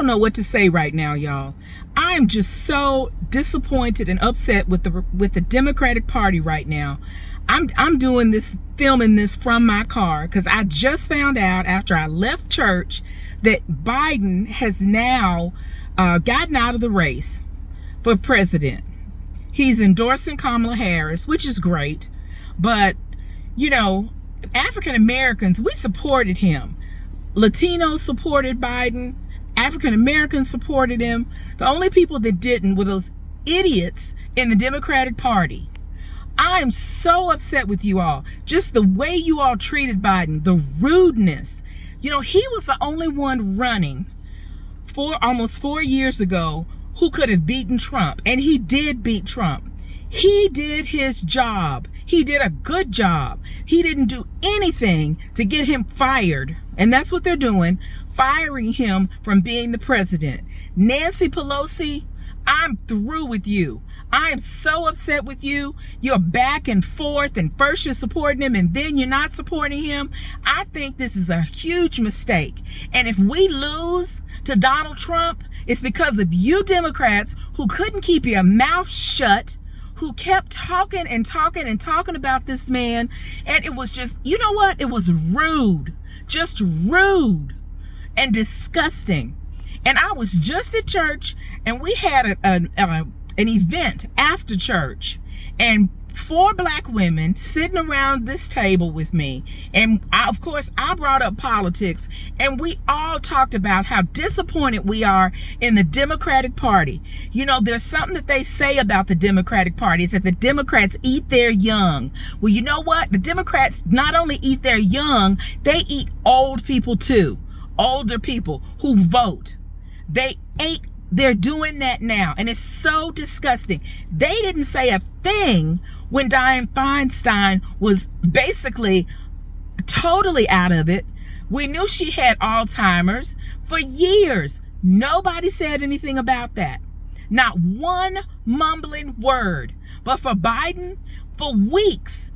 don't know what to say right now, y'all. I am just so disappointed and upset with the Democratic Party right now. I'm doing this, filming this from my car, because I just found out after I left church that Biden has now gotten out of the race for president. He's endorsing Kamala Harris, which is great. But, you know, African Americans, we supported him. Latinos supported Biden. African Americans supported him. The only people that didn't were those idiots in the Democratic Party. I'm so upset with you all. Just the way you all treated Biden, the rudeness. You know, he was the only one running almost 4 years ago who could have beaten Trump. And he did beat Trump. He did his job. He did a good job. He didn't do anything to get him fired. And that's what they're doing, firing him from being the president. Nancy Pelosi, I'm through with you. I am so upset with you. You're back and forth, and first you're supporting him and then you're not supporting him. I think this is a huge mistake. And if we lose to Donald Trump, it's because of you Democrats who couldn't keep your mouth shut, who kept talking and talking and talking about this man. And it was just, you know what? It was rude, just rude and disgusting. And I was just at church, and we had an event after church, and 4 black women sitting around this table with me. And of course, I brought up politics, and we all talked about how disappointed we are in the Democratic Party. You know, there's something that they say about the Democratic Party, is that the Democrats eat their young. Well, you know what? The Democrats not only eat their young, they eat old people too. Older people who vote. They're doing that now, and it's so disgusting. They didn't say a thing when Dianne Feinstein was basically totally out of it. We knew she had Alzheimer's for years. Nobody said anything about that. Not one mumbling word. But for Biden, for weeks,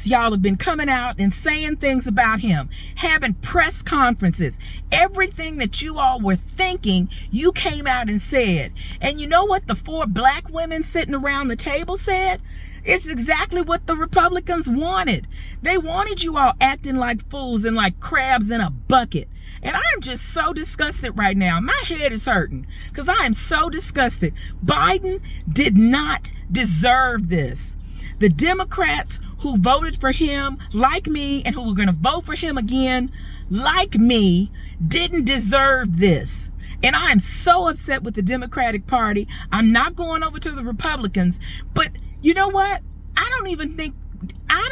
y'all have been coming out and saying things about him, having press conferences. Everything that you all were thinking, you came out and said. And you know what the 4 black women sitting around the table said? It's exactly what the Republicans wanted. They wanted you all acting like fools and like crabs in a bucket. And I'm just so disgusted right now. My head is hurting because I am so disgusted. Biden did not deserve this. The Democrats who voted for him, like me, and who were going to vote for him again, like me, didn't deserve this. And I am so upset with the Democratic Party. I'm not going over to the Republicans. But you know what? I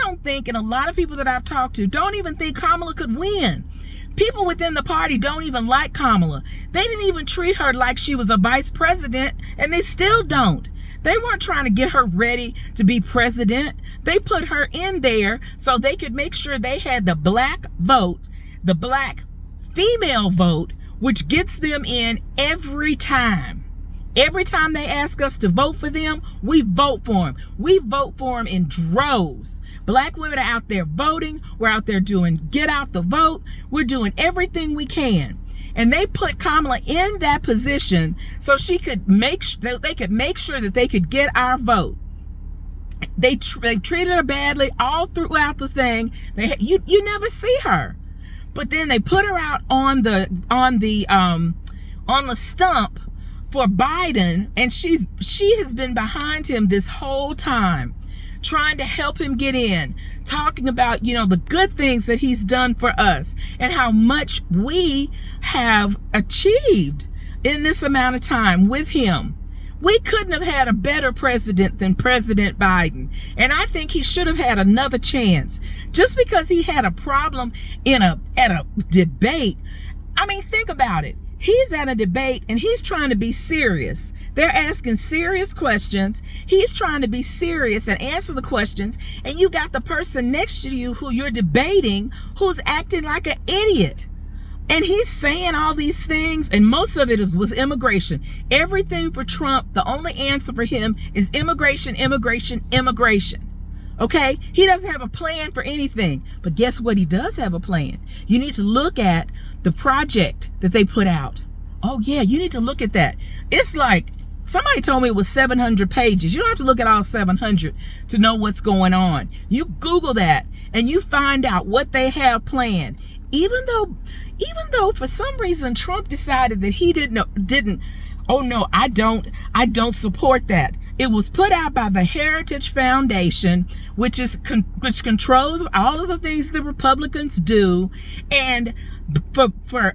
don't think, and a lot of people that I've talked to don't even think Kamala could win. People within the party don't even like Kamala. They didn't even treat her like she was a vice president, and they still don't. They weren't trying to get her ready to be president. They put her in there so they could make sure they had the black vote, the black female vote, which gets them in every time. Every time they ask us to vote for them, we vote for them. We vote for them in droves. Black women are out there voting. We're out there doing get out the vote. We're doing everything we can. And they put Kamala in that position so they could make sure that they could get our vote. They treated her badly all throughout the thing. You never see her, but then they put her out on the stump for Biden, and she has been behind him this whole time, trying to help him get in, talking about, you know, the good things that he's done for us and how much we have achieved in this amount of time with him. We couldn't have had a better president than President Biden. And I think he should have had another chance. Just because he had a problem at a debate. I mean, think about it. He's at a debate and he's trying to be serious. They're asking serious questions. He's trying to be serious and answer the questions. And you got the person next to you who you're debating who's acting like an idiot. And he's saying all these things, and most of it was immigration. Everything for Trump, the only answer for him is immigration, immigration, immigration. Okay? He doesn't have a plan for anything. But guess what? He does have a plan. You need to look at the project that they put out Oh yeah, you need to look at that. It's like, somebody told me it was 700 pages. You don't have to look at all 700 to know what's going on. You Google that and you find out what they have planned. Even though for some reason Trump decided that he didn't, oh no, I don't support that. It was put out by the Heritage Foundation, which controls all of the things the Republicans do, and for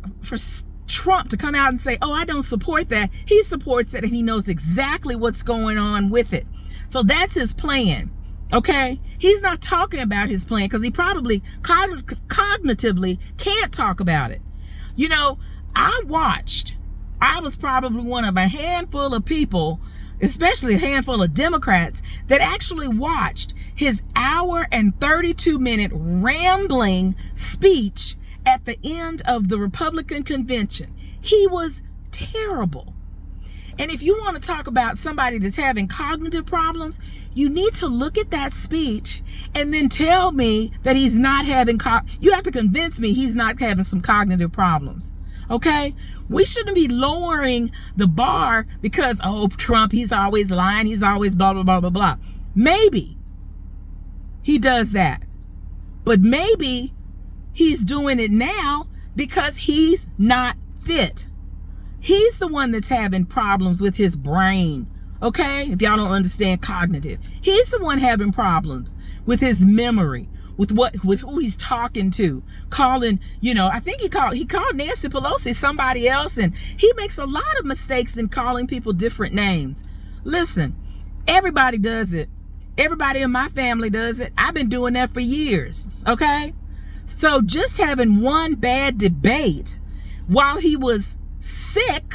Trump to come out and say, oh, I don't support that. He supports it and he knows exactly what's going on with it. So that's his plan. Okay? He's not talking about his plan because he probably cognitively can't talk about it. You know, I was probably one of a handful of people, especially a handful of Democrats, that actually watched his hour and 32-minute rambling speech at the end of the Republican convention. He was terrible. And if you want to talk about somebody that's having cognitive problems, you need to look at that speech and then tell me that he's not having, you have to convince me he's not having some cognitive problems. Okay? We shouldn't be lowering the bar because, oh, Trump, he's always lying, he's always blah, blah, blah, blah, blah. Maybe he does that. But maybe he's doing it now because he's not fit. He's the one that's having problems with his brain. Okay? If y'all don't understand cognitive. He's the one having problems with his memory, with who he's talking to, calling, you know, I think he called Nancy Pelosi somebody else, and he makes a lot of mistakes in calling people different names. Listen, everybody does it. Everybody in my family does it. I've been doing that for years. Okay? So just having one bad debate while he was sick,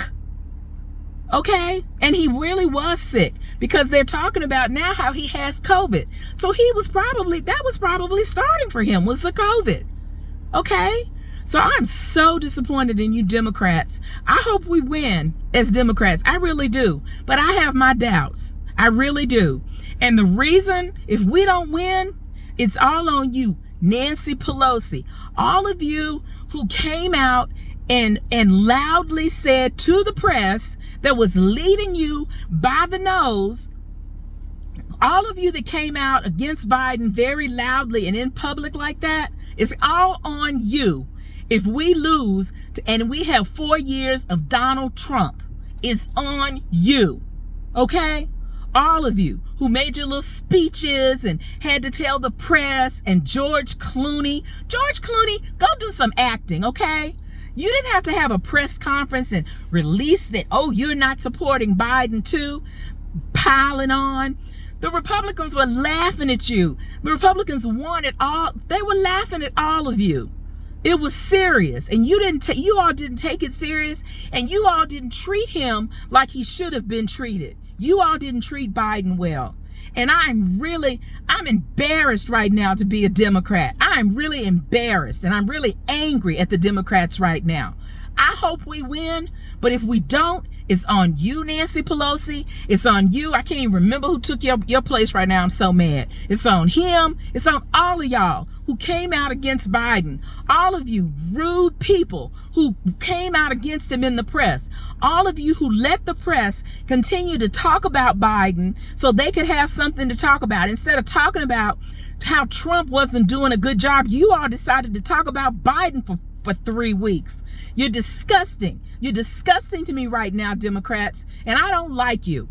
okay, and he really was sick, because they're talking about now how he has COVID. So that was probably starting for him, was the COVID. Okay? So I'm so disappointed in you Democrats. I hope we win as Democrats. I really do. But I have my doubts. I really do. And the reason, if we don't win, it's all on you, Nancy Pelosi. All of you who came out and loudly said to the press that was leading you by the nose, all of you that came out against Biden very loudly and in public like that, it's all on you. If we lose and we have 4 years of Donald Trump, it's on you. Okay? All of you who made your little speeches and had to tell the press, and George Clooney, go do some acting, okay? You didn't have to have a press conference and release that, oh, you're not supporting Biden too, piling on. The Republicans were laughing at you. The Republicans wanted all, they were laughing at all of you. It was serious, and you all didn't take it serious, and you all didn't treat him like he should have been treated. You all didn't treat Biden well. And I'm embarrassed right now to be a Democrat. I'm really embarrassed, and I'm really angry at the Democrats right now. I hope we win, but if we don't, it's on you, Nancy Pelosi. It's on you. I can't even remember who took your place right now. I'm so mad. It's on him. It's on all of y'all who came out against Biden. All of you rude people who came out against him in the press. All of you who let the press continue to talk about Biden so they could have something to talk about. Instead of talking about how Trump wasn't doing a good job, you all decided to talk about Biden for 3 weeks. You're disgusting. You're disgusting to me right now, Democrats, and I don't like you.